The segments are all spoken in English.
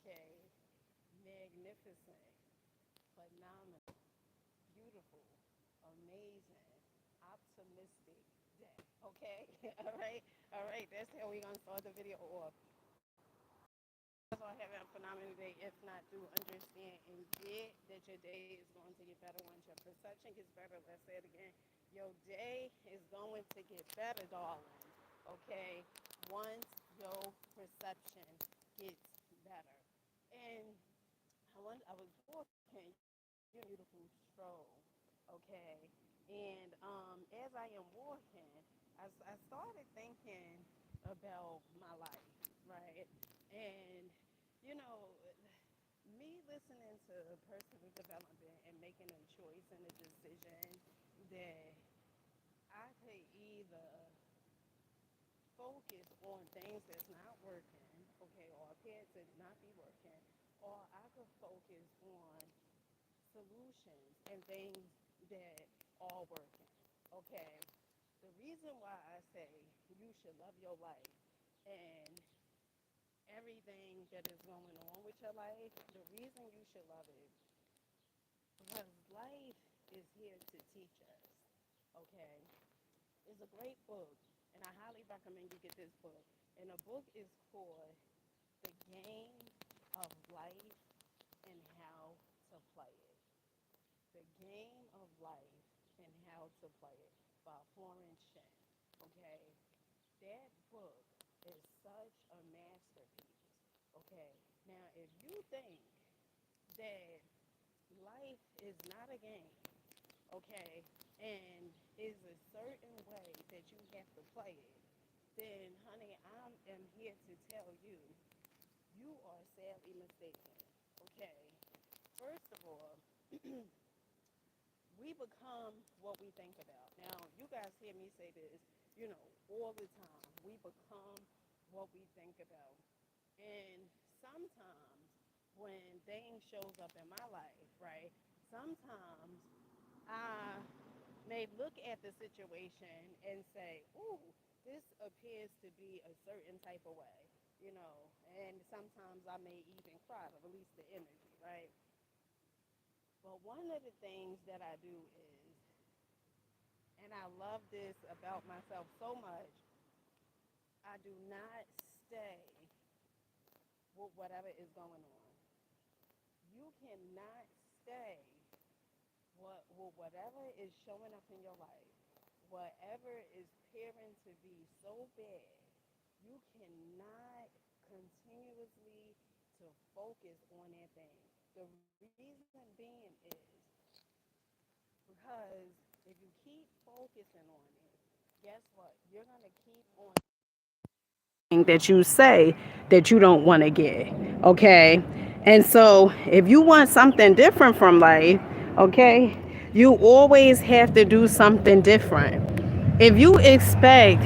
Okay, magnificent, phenomenal, beautiful, amazing, optimistic day. Okay, all right. That's how we're gonna start the video off. You guys are having a phenomenal day. If not, do understand and get that your day is going to get better once your perception gets better. Let's say it again. Your day is going to get better, darling. Okay, once your perception gets better. And I was walking, beautiful stroll, okay? And as I am walking, I started thinking about my life, right? And, you know, me listening to personal development and making a choice and a decision that I could either focus on things that's not working, okay, or appear to not be working, or I could focus on solutions and things that are working. Okay. The reason why I say you should love your life and everything that is going on with your life, the reason you should love it, because life is here to teach us. Okay. It's a great book, and I highly recommend you get this book. And the book is called The Game of Life and How to Play It. The Game of Life and How to Play It by Florence Shen. Okay, that book is such a masterpiece. Okay, now if you think that life is not a game, okay, and is a certain way that you have to play it, then honey, I am here to tell you, you are sadly mistaken. Okay, first of all, we become what we think about. Now, you guys hear me say this, all the time. We become what we think about. And sometimes when things shows up in my life, right? Sometimes I may look at the situation and say, "Ooh, this appears to be a certain type of way," and sometimes I may even cry to release the energy, right? But one of the things that I do is, and I love this about myself so much, I do not stay with whatever is going on. You cannot stay with whatever is showing up in your life, whatever is appearing to be so bad. You cannot continuously to focus on that thing. The reason being is because if you keep focusing on it, guess what? You're going to keep on that you say that you don't want to get. Okay. And so if you want something different from life, okay, you always have to do something different. If you expect,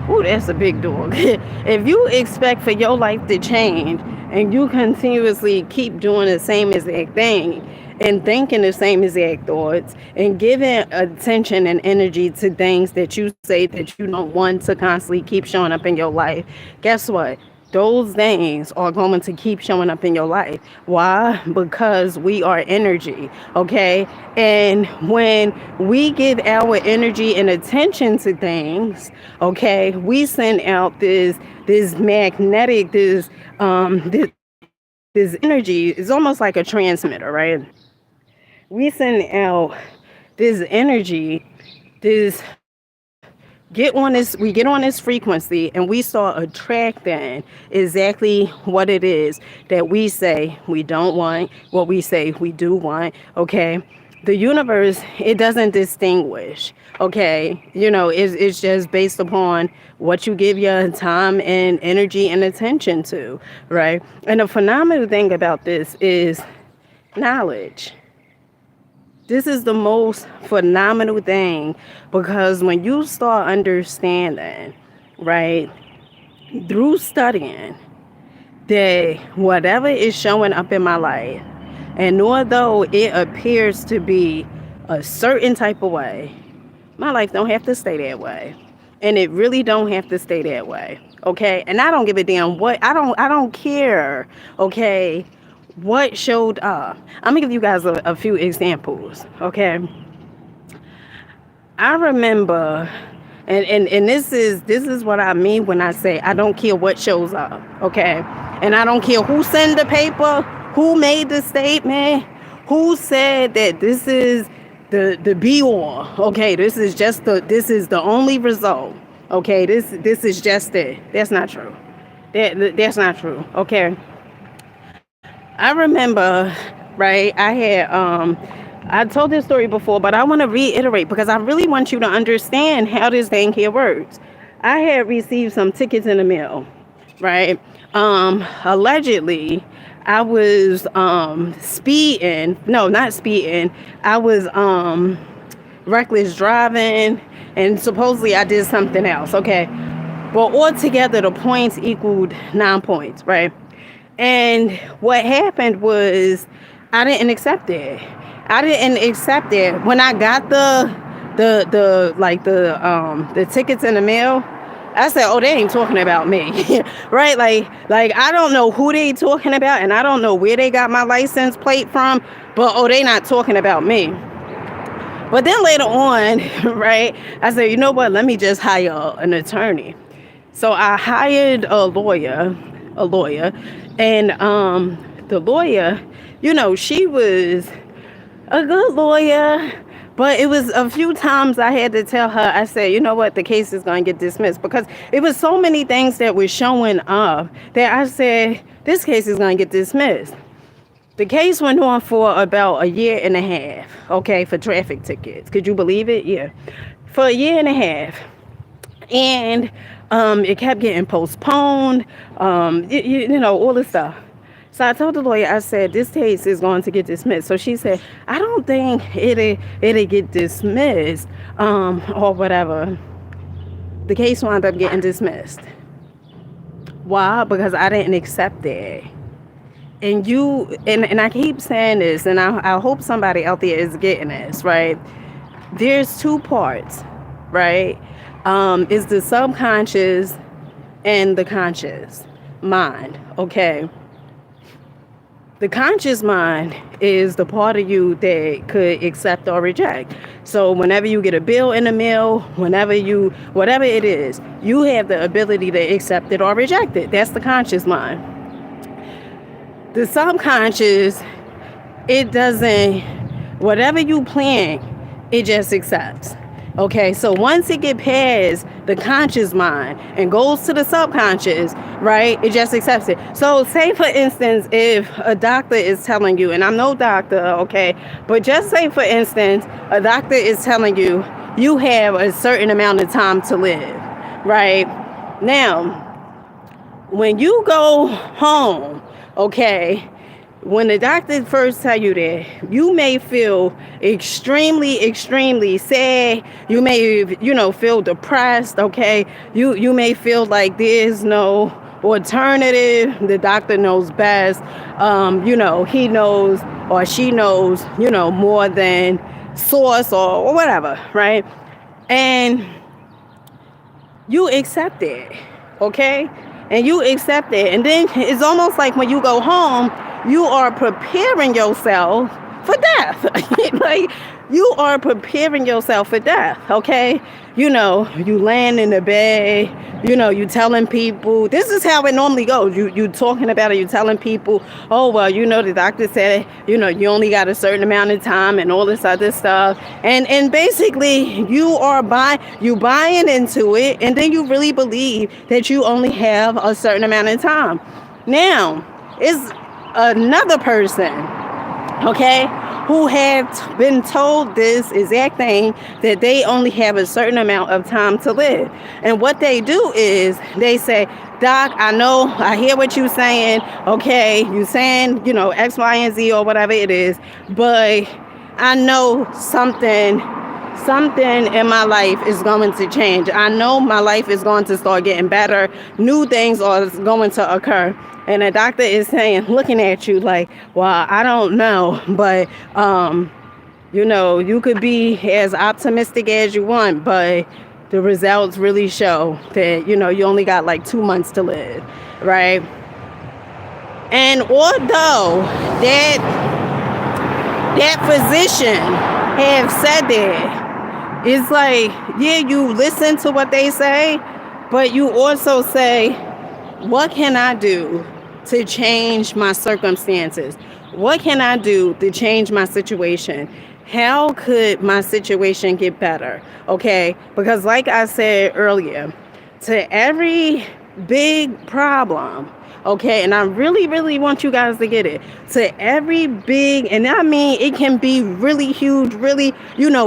oh, that's a big dog. If you expect for your life to change and you continuously keep doing the same exact thing and thinking the same exact thoughts and giving attention and energy to things that you say that you don't want to constantly keep showing up in your life, guess what? Those things are going to keep showing up in your life. Why? Because we are energy, okay? And when we give our energy and attention to things, okay, we send out this magnetic, this energy is almost like a transmitter, right? We send out this energy, this we get on this frequency and we start attracting exactly what it is that we say we don't want, what we say we do want. Okay, the universe, it doesn't distinguish. Okay, it's just based upon what you give your time and energy and attention to, right? And the phenomenal thing about this is knowledge. This is the most phenomenal thing, because when you start understanding, right, through studying, that whatever is showing up in my life, and although it appears to be a certain type of way, my life don't have to stay that way. And it really don't have to stay that way. Okay, and I don't give a damn what, I don't care, okay, what showed up. I'm gonna give you guys a few examples, okay. I remember, and this is what I mean when I say I don't care what shows up, okay? And I don't care who sent the paper, who made the statement, who said that this is the be all, okay? This is the only result, okay? This is just it. That's not true. That's not true, okay? I remember, right? I told this story before, but I want to reiterate because I really want you to understand how this thing here works. I had received some tickets in the mail, right? Allegedly, I was speeding. No, not speeding. I was reckless driving, and supposedly I did something else. Okay, well, altogether the points equaled 9 points, right? And what happened was I didn't accept it. I didn't accept it. When I got the tickets in the mail, I said, "Oh, they ain't talking about me." Right? Like I don't know who they talking about, and I don't know where they got my license plate from, but oh, they not talking about me. But then later on, right, I said, "You know what? Let me just hire an attorney." So I hired a lawyer, and the lawyer, she was a good lawyer, but it was a few times I had to tell her, I said, you know what, the case is going to get dismissed because it was so many things that were showing up that I said, this case is going to get dismissed. The case went on for about a year and a half, okay, for traffic tickets. Could you believe it? Yeah. For a year and a half. And it kept getting postponed, all this stuff. So I told the lawyer, I said, this case is going to get dismissed. So she said, I don't think it'll get dismissed, or whatever. The case wound up getting dismissed. Why? Because I didn't accept it. And I keep saying this, and I hope somebody out there is getting this, right? There's two parts, right? Is the subconscious and the conscious mind, okay? The conscious mind is the part of you that could accept or reject. So whenever you get a bill in the mail, whatever it is, you have the ability to accept it or reject it. That's the conscious mind. The subconscious, it doesn't, whatever you plan, it just accepts. Okay, so once it get past the conscious mind and goes to the subconscious, right, it just accepts it. So say, for instance, if a doctor is telling you, and I'm no doctor, okay, but just say, for instance, a doctor is telling you, you have a certain amount of time to live, right? Now, when you go home, okay, when the doctor first tell you that, you may feel extremely, extremely sad. You may, feel depressed, okay? You may feel like there's no alternative. The doctor knows best. He knows or she knows, more than source or whatever, right? And you accept it, okay? And you accept it. And then it's almost like when you go home, you are preparing yourself for death. Like, you are preparing yourself for death, okay? You land in the bed, you telling people, this is how it normally goes. You talking about it, you telling people, oh, well, the doctor said, you only got a certain amount of time and all this other stuff. And basically, you buying into it, and then you really believe that you only have a certain amount of time. Now, it's another person, okay, who have been told this exact thing, that they only have a certain amount of time to live. And what they do is they say, Doc, I hear what you're saying. Okay, you saying, X, Y, and Z or whatever it is, but I know something in my life is going to change. I know my life is going to start getting better. New things are going to occur. And the doctor is saying, looking at you like, well, I don't know, but, you could be as optimistic as you want, but the results really show that, you only got like 2 months to live, right? And although that physician have said that, it's like, yeah, you listen to what they say, but you also say, what can I do to change my circumstances? What can I do to change my situation? How could my situation get better? Okay, because like I said earlier, to every big problem, okay, and I really, really want you guys to get it. To every big, and I mean, it can be really huge, really,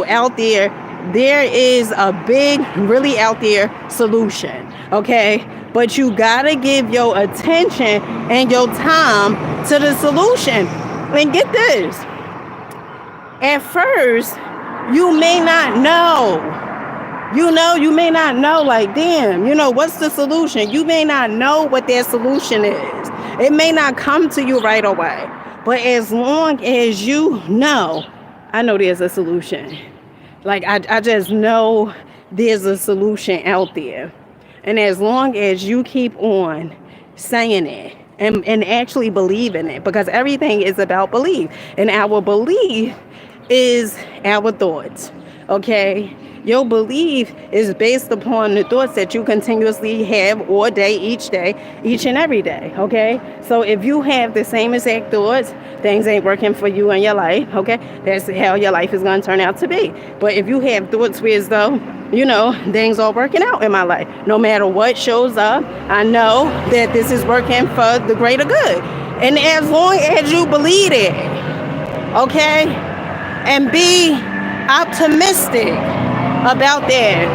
out there. There is a big, really out there solution, okay? But you gotta give your attention and your time to the solution. And get this. At first, you may not know. You may not know, like, damn, what's the solution? You may not know what that solution is. It may not come to you right away. But as long as you know, I know there's a solution. Like, I just know there's a solution out there. And as long as you keep on saying it and actually believing it, because everything is about belief. And our belief is our thoughts, okay? Your belief is based upon the thoughts that you continuously have all day, each and every day, okay? So if you have the same exact thoughts, things ain't working for you in your life, okay? That's how your life is going to turn out to be. But if you have thoughts where as though, things are working out in my life, no matter what shows up, I know that this is working for the greater good. And as long as you believe it, okay? And be optimistic about that,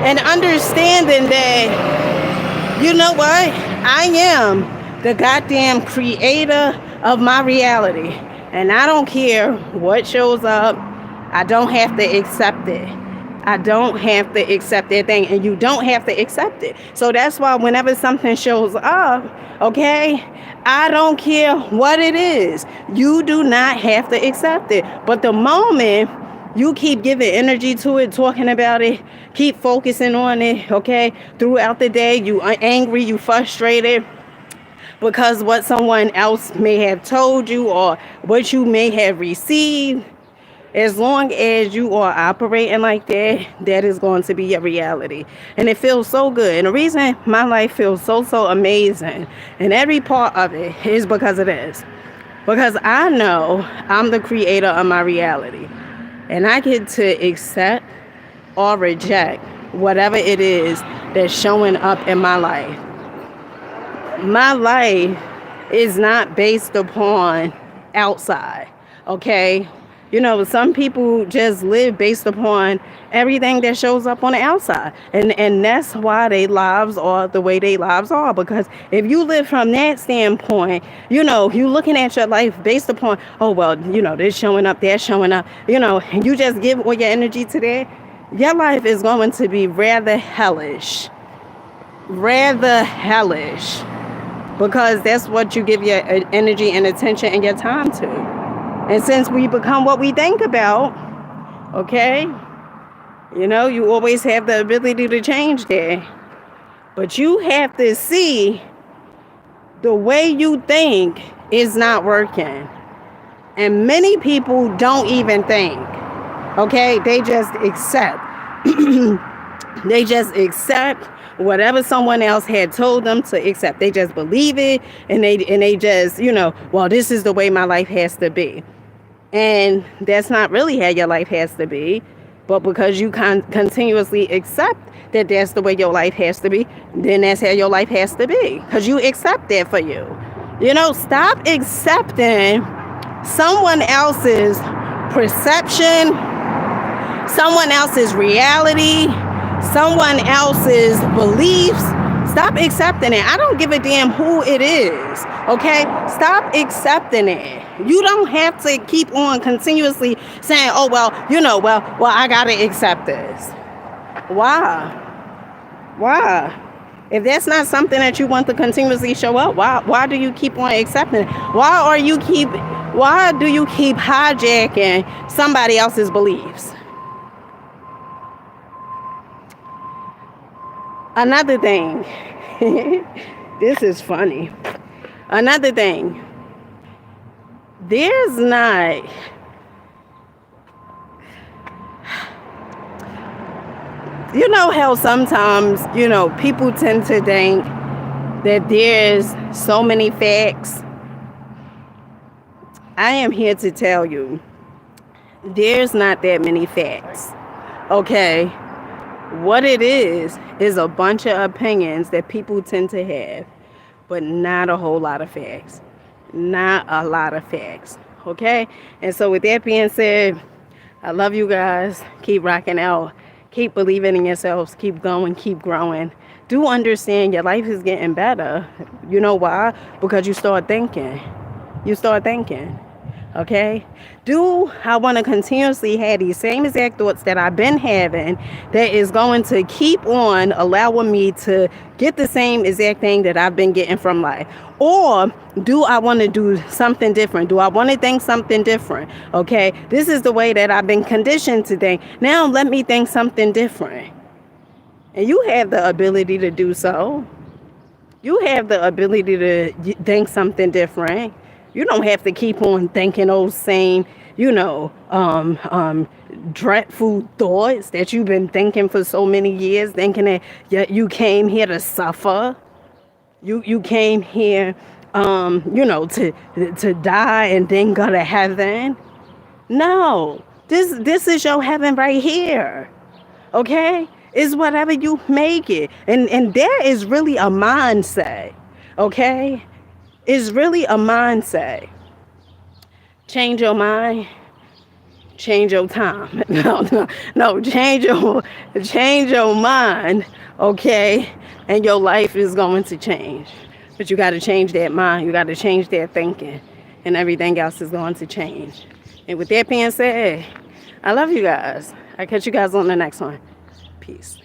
and understanding that, you know what, I am the goddamn creator of my reality, and I don't care what shows up. I don't have to accept it. I don't have to accept that thing, and you don't have to accept it. So that's why whenever something shows up, okay, I don't care what it is. You do not have to accept it. But the moment you keep giving energy to it, talking about it, keep focusing on it, okay, throughout the day, you are angry, you frustrated because what someone else may have told you or what you may have received, as long as you are operating like that, that is going to be your reality. And it feels so good. And the reason my life feels so amazing, and every part of it, is because of this. Because I know I'm the creator of my reality. And I get to accept or reject whatever it is that's showing up in my life. My life is not based upon outside, okay? Some people just live based upon everything that shows up on the outside. And that's why their lives are the way their lives are. Because if you live from that standpoint, you looking at your life based upon, oh, well, this showing up, that's showing up, and you just give all your energy to that, your life is going to be rather hellish. Because that's what you give your energy and attention and your time to. And since we become what we think about, okay, you always have the ability to change that. But you have to see the way you think is not working. And many people don't even think, okay? They just accept. They just accept whatever someone else had told them to accept. They just believe it, and they just, well, this is the way my life has to be. And that's not really how your life has to be. But because you continuously accept that that's the way your life has to be, then that's how your life has to be. Because you accept that for you. Stop accepting someone else's perception, someone else's reality, someone else's beliefs. Stop accepting it. I don't give a damn who it is, okay? Stop accepting it. You don't have to keep on continuously saying, oh, well, I got to accept this. Why? If that's not something that you want to continuously show up, why do you keep on accepting it? Why do you keep hijacking somebody else's beliefs? Another thing, this is funny. Another thing, there's not, you know how sometimes, people tend to think that there's so many facts. I am here to tell you, there's not that many facts. Okay? What it is a bunch of opinions that people tend to have, but not a whole lot of facts. Not a lot of facts. Okay? And so, with that being said, I love you guys. Keep rocking out. Keep believing in yourselves. Keep going. Keep growing. Do understand your life is getting better. You know why? Because you start thinking. You start thinking. Okay? Do I want to continuously have these same exact thoughts that I've been having that is going to keep on allowing me to get the same exact thing that I've been getting from life? Or do I want to do something different? Do I want to think something different? Okay? This is the way that I've been conditioned to think. Now let me think something different. And you have the ability to do so. You have the ability to think something different. You don't have to keep on thinking those same, dreadful thoughts that you've been thinking for so many years, thinking that you came here to suffer. You came here, to die and then go to heaven. No, this is your heaven right here. Okay? It's whatever you make it. And that is really a mindset. Okay? It's really a mindset. Change your mind, change your time. No, change your mind, okay? And your life is going to change. But you got to change that mind. You got to change that thinking. And everything else is going to change. And with that being said, I love you guys. I'll catch you guys on the next one. Peace.